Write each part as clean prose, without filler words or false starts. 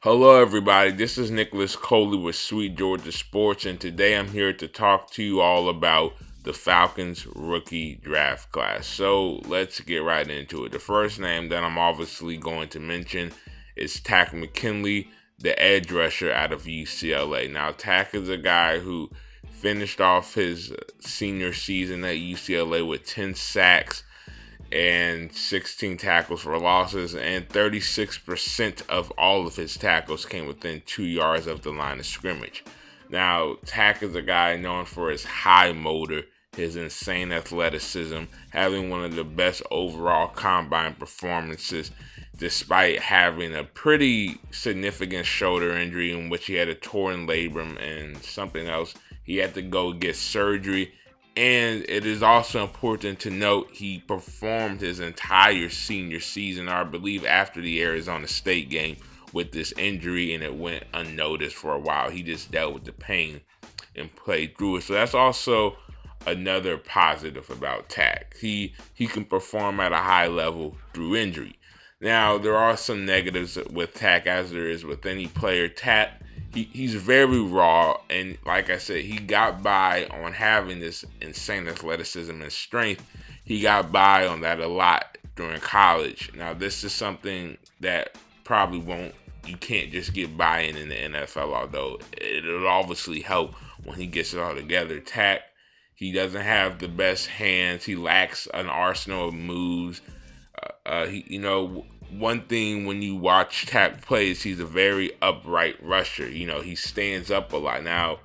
Hello, everybody. This is Nicholas Coley with Sweet Georgia Sports, and today I'm here to talk to you all about the Falcons rookie draft class. So let's get right into it. The first name that I'm obviously going to mention is Tack McKinley, the edge rusher out of UCLA. Now, Tack is a guy who finished off his senior season at UCLA with 10 sacks and 16 tackles for losses, and 36% of all of his tackles came within 2 yards of the line of scrimmage. Now, Tack is a guy known for his high motor, his insane athleticism, having one of the best overall combine performances, despite having a pretty significant shoulder injury in which he had a torn labrum and something else. He had to go get surgery, and it is also important to note he performed his entire senior season, or I believe after the Arizona State game, with this injury, and it went unnoticed for a while. He just dealt with the pain and played through it. So that's also another positive about Tack. He can perform at a high level through injury. Now, there are some negatives with Tack, as there is with any player. Tack, he's very raw, and like I said, he got by on having this insane athleticism and strength. He got by on that a lot during college. Now, this is something that probably won't, you can't just get by in the NFL, although it'll obviously help when he gets it all together. Tack, he doesn't have the best hands. He lacks an arsenal of moves. One thing when you watch Tack plays, he's a very upright rusher. He stands up a lot. Now,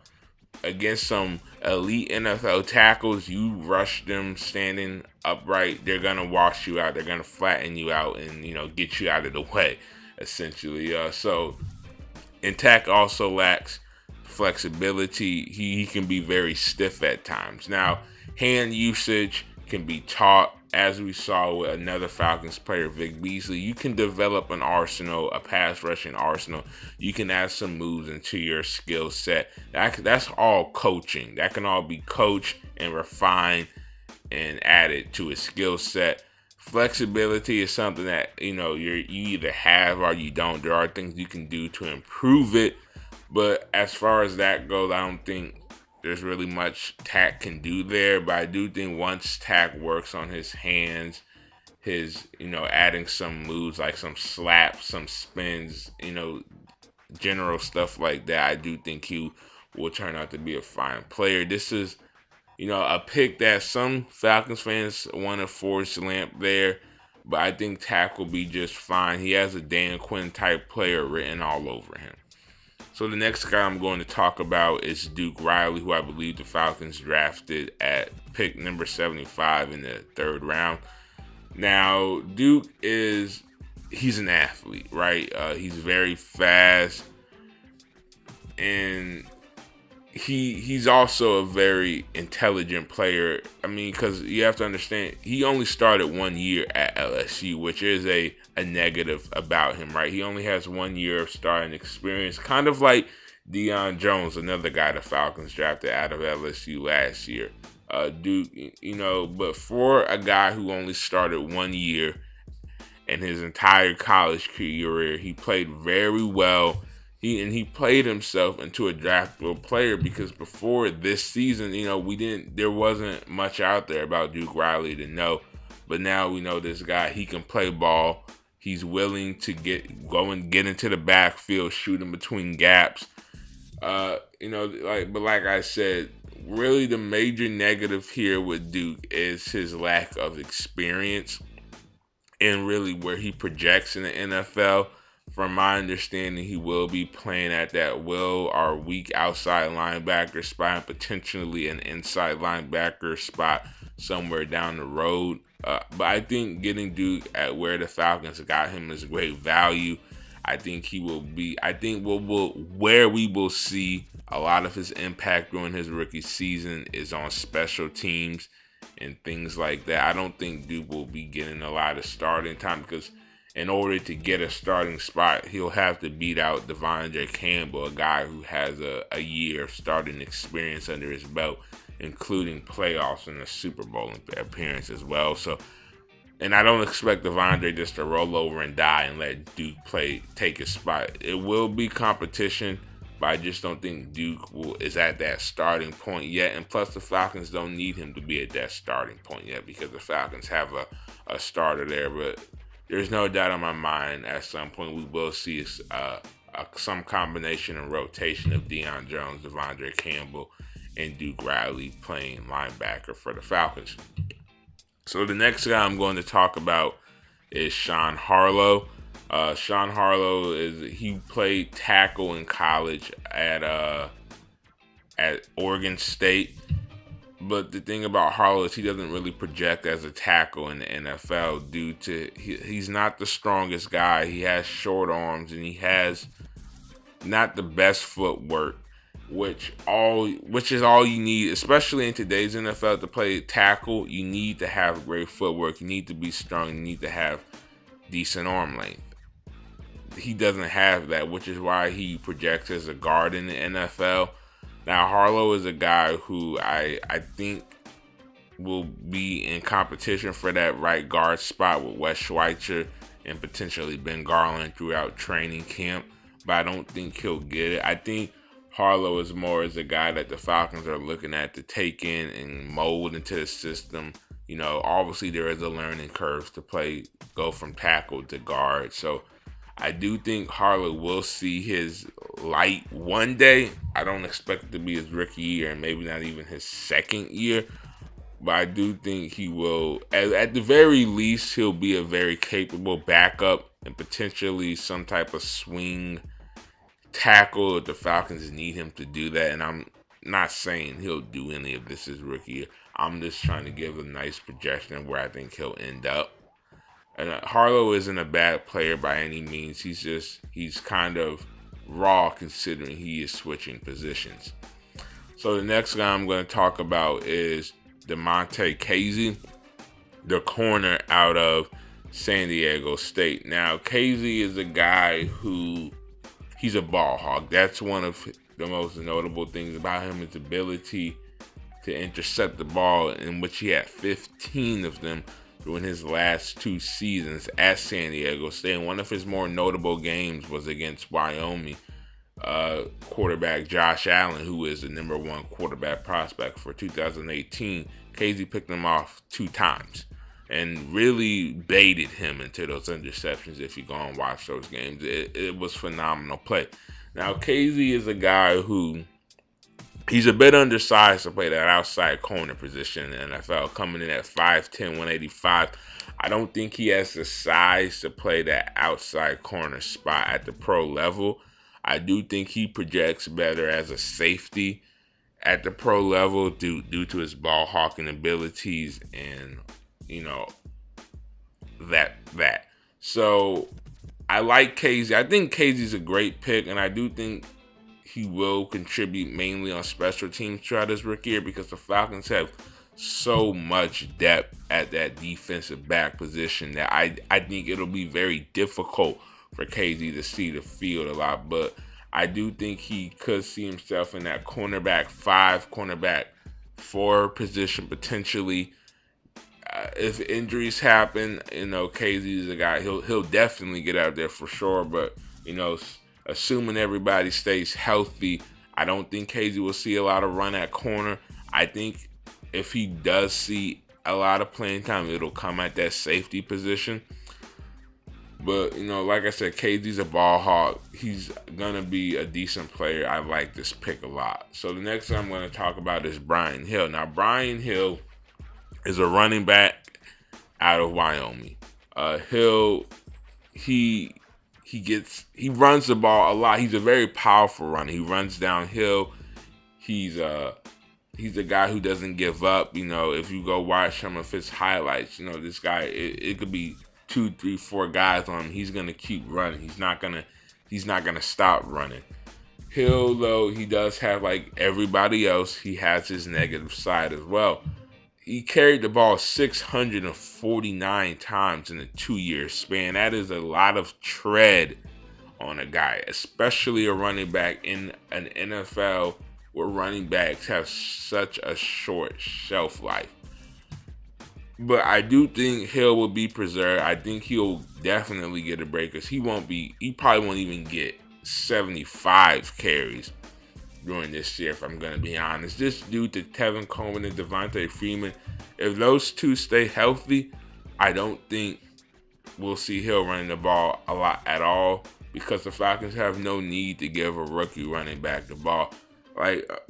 against some elite NFL tackles, you rush them standing upright, they're gonna wash you out. They're gonna flatten you out and get you out of the way, essentially. And Tack also lacks flexibility. He can be very stiff at times. Now, hand usage can be taught, as we saw with another Falcons player, Vic Beasley. You can develop an arsenal, a pass rushing arsenal. You can add some moves into your skill set. That's all coaching. That can all be coached and refined and added to a skill set. Flexibility is something that you either have or you don't. There are things you can do to improve it, but as far as that goes, I don't think there's really much Tack can do there. But I do think once Tack works on his hands, his adding some moves like some slaps, some spins, general stuff like that, I do think he will turn out to be a fine player. This is a pick that some Falcons fans want to force lamp there, but I think Tack will be just fine. He has a Dan Quinn type player written all over him. So the next guy I'm going to talk about is Duke Riley, who I believe the Falcons drafted at pick number 75 in the third round. Now, he's an athlete, right? He's very fast, and he's also a very intelligent player. I mean, because you have to understand, he only started 1 year at LSU, which is a negative about him, right? He only has 1 year of starting experience, kind of like Deion Jones, another guy the Falcons drafted out of LSU last year. Duke, but for a guy who only started 1 year in his entire college career, he played very well. He played himself into a draftable player, because before this season, there wasn't much out there about Duke Riley to know. But now we know this guy, he can play ball. He's willing to get into the backfield, shooting between gaps. But like I said, really the major negative here with Duke is his lack of experience and really where he projects in the NFL. From my understanding, he will be playing at that will or weak outside linebacker spot, and potentially an inside linebacker spot somewhere down the road. But I think getting Duke at where the Falcons got him is great value. I think he will be. I think where we will see a lot of his impact during his rookie season is on special teams and things like that. I don't think Duke will be getting a lot of starting time, because in order to get a starting spot, he'll have to beat out Devondre Campbell, a guy who has a year of starting experience under his belt, including playoffs and a Super Bowl appearance as well. So And I don't expect Devondre just to roll over and die and let Duke take his spot. It will be competition, but I just don't think is at that starting point yet. And plus, the Falcons don't need him to be at that starting point yet because the Falcons have a starter there. But there's no doubt in my mind at some point we will see some combination and rotation of Deion Jones, Devondre Campbell, and Duke Riley playing linebacker for the Falcons. So the next guy I'm going to talk about is Sean Harlow. Sean Harlow he played tackle in college at Oregon State. But the thing about Harlow is he doesn't really project as a tackle in the NFL due to he's not the strongest guy. He has short arms and he has not the best footwork, which is all you need, especially in today's NFL to play tackle. You need to have great footwork. You need to be strong. You need to have decent arm length. He doesn't have that, which is why he projects as a guard in the NFL. Now, Harlow is a guy who I think will be in competition for that right guard spot with Wes Schweitzer and potentially Ben Garland throughout training camp, but I don't think he'll get it. I think Harlow is more as a guy that the Falcons are looking at to take in and mold into the system. You know, obviously there is a learning curve to go from tackle to guard. So I do think Harlow will see his light one day. I don't expect it to be his rookie year and maybe not even his second year. But I do think he will, at the very least, he'll be a very capable backup and potentially some type of swing tackle if the Falcons need him to do that. And I'm not saying he'll do any of this his rookie year. I'm just trying to give a nice projection of where I think he'll end up. And Harlow isn't a bad player by any means. He's kind of raw considering he is switching positions. So the next guy I'm going to talk about is DeMonte Casey, the corner out of San Diego State. Now, Casey is a guy who he's a ball hawk. That's one of the most notable things about him, his ability to intercept the ball, in which he had 15 of them during his last 2 seasons at San Diego State. And one of his more notable games was against Wyoming quarterback Josh Allen, who is the number 1 quarterback prospect for 2018. Casey picked him off 2 times and really baited him into those interceptions. If you go and watch those games, it was phenomenal play. Now, Casey is a guy who he's a bit undersized to play that outside corner position in the NFL, coming in at 5'10", 185. I don't think he has the size to play that outside corner spot at the pro level. I do think he projects better as a safety at the pro level due to his ball hawking abilities and, you know, that. So I like Casey. I think Casey's a great pick, and I do think he will contribute mainly on special teams throughout his rookie year because the Falcons have so much depth at that defensive back position that I think it'll be very difficult for Casey to see the field a lot. But I do think he could see himself in that cornerback 5, cornerback 4 position potentially. If injuries happen, you know, Casey's a guy, he'll definitely get out there for sure. But, you know, assuming everybody stays healthy, I don't think Casey will see a lot of run at corner. I think if he does see a lot of playing time, it'll come at that safety position. But, you know, like I said, Casey's a ball hawk. He's going to be a decent player. I like this pick a lot. So the next thing I'm going to talk about is Brian Hill. Now, Brian Hill is a running back out of Wyoming. Hill, he runs the ball a lot. He's a very powerful runner. He runs downhill. He's a guy who doesn't give up. You know, if you go watch some of his highlights, you know, this guy, it could be 2, 3, 4 guys on him. He's gonna keep running. He's not gonna stop running. Hill, though, he does have, like everybody else, he has his negative side as well. He carried the ball 649 times in a 2-year span. That is a lot of tread on a guy, especially a running back in an NFL where running backs have such a short shelf life. But I do think Hill will be preserved. I think he'll definitely get a break because he probably won't even get 75 carries during this year, if I'm going to be honest. Just due to Tevin Coleman and Devontae Freeman, if those two stay healthy, I don't think we'll see Hill running the ball a lot at all because the Falcons have no need to give a rookie running back the ball.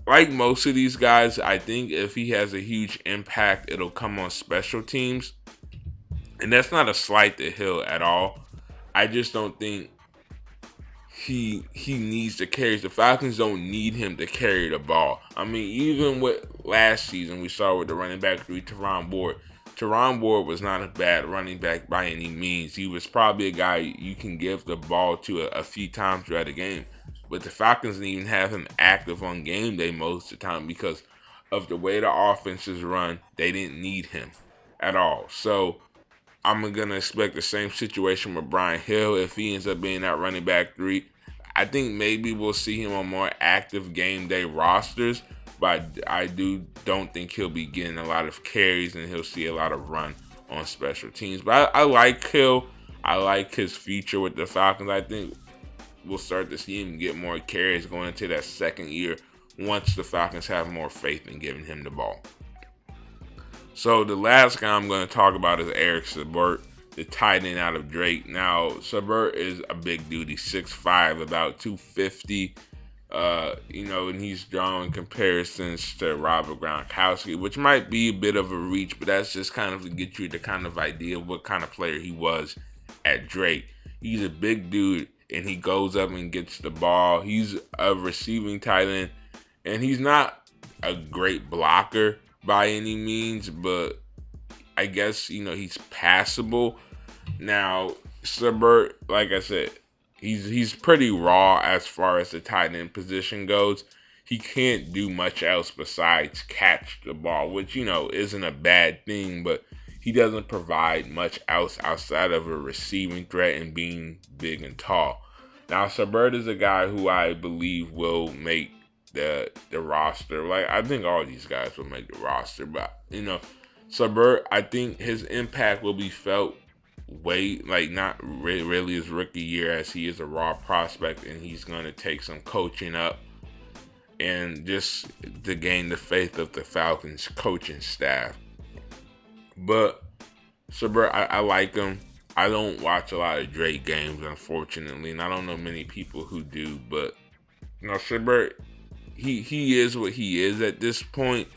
Like most of these guys, I think if he has a huge impact, it'll come on special teams. And that's not a slight to Hill at all. I just don't think he needs to carry. The Falcons don't need him to carry the ball. I mean, even with last season, we saw with the running back three, Teron Ward. Teron Ward was not a bad running back by any means. He was probably a guy you can give the ball to a few times throughout the game. But the Falcons didn't even have him active on game day most of the time because of the way the offenses run. They didn't need him at all. So I'm gonna expect the same situation with Brian Hill if he ends up being that running back three. I think maybe we'll see him on more active game day rosters, but I don't think he'll be getting a lot of carries and he'll see a lot of run on special teams. But I like Hill. I like his future with the Falcons. I think we'll start to see him get more carries going into that second year once the Falcons have more faith in giving him the ball. So the last guy I'm going to talk about is Eric Saubert, the tight end out of Drake. Now, Saubert is a big dude. He's 6'5", about 250. And he's drawing comparisons to Robert Gronkowski, which might be a bit of a reach, but that's just kind of to get you the kind of idea of what kind of player he was at Drake. He's a big dude, and he goes up and gets the ball. He's a receiving tight end, and he's not a great blocker by any means, but I guess, he's passable. Now, Saubert, like I said, he's pretty raw as far as the tight end position goes. He can't do much else besides catch the ball, which, isn't a bad thing, but he doesn't provide much else outside of a receiving threat and being big and tall. Now, Saubert is a guy who I believe will make the roster. Like, I think all these guys will make the roster, but, Saubert, I think his impact will be felt not really his rookie year, as he is a raw prospect and he's going to take some coaching up and just to gain the faith of the Falcons coaching staff. But Saubert, I like him. I don't watch a lot of Drake games, unfortunately, and I don't know many people who do, but Saubert, he is what he is at this point,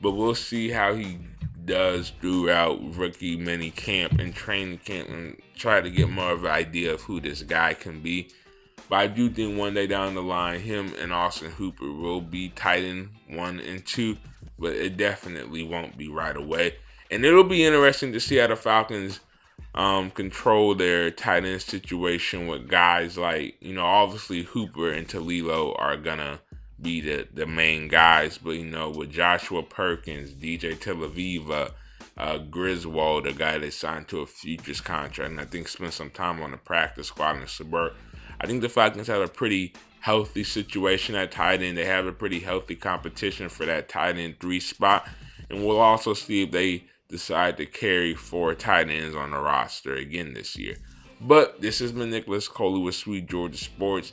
but we'll see how he does throughout rookie mini camp and training camp and try to get more of an idea of who this guy can be. But I do think one day down the line, him and Austin Hooper will be tight end 1 and 2, but it definitely won't be right away. And it'll be interesting to see how the Falcons control their tight end situation with guys like, obviously Hooper and Toledo are gonna be the main guys, but with Joshua Perkins, DJ Telaviva, Griswold, a guy they signed to a futures contract, and I think spent some time on the practice squad in Saubert. I think the Falcons have a pretty healthy situation at tight end. They have a pretty healthy competition for that tight end 3 spot, and we'll also see if they decide to carry 4 tight ends on the roster again this year. But this has been Nicholas Coley with Sweet Georgia Sports.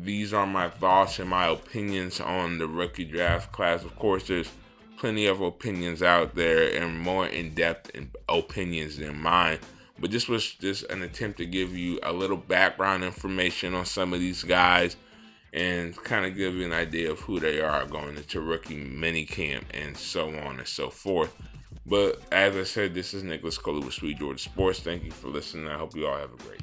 These are my thoughts and my opinions on the rookie draft class. Of course, there's plenty of opinions out there and more in-depth opinions than mine. But this was just an attempt to give you a little background information on some of these guys and kind of give you an idea of who they are going into rookie minicamp and so on and so forth. But as I said, this is Nicholas Coley with Sweet Georgia Sports. Thank you for listening. I hope you all have a great day.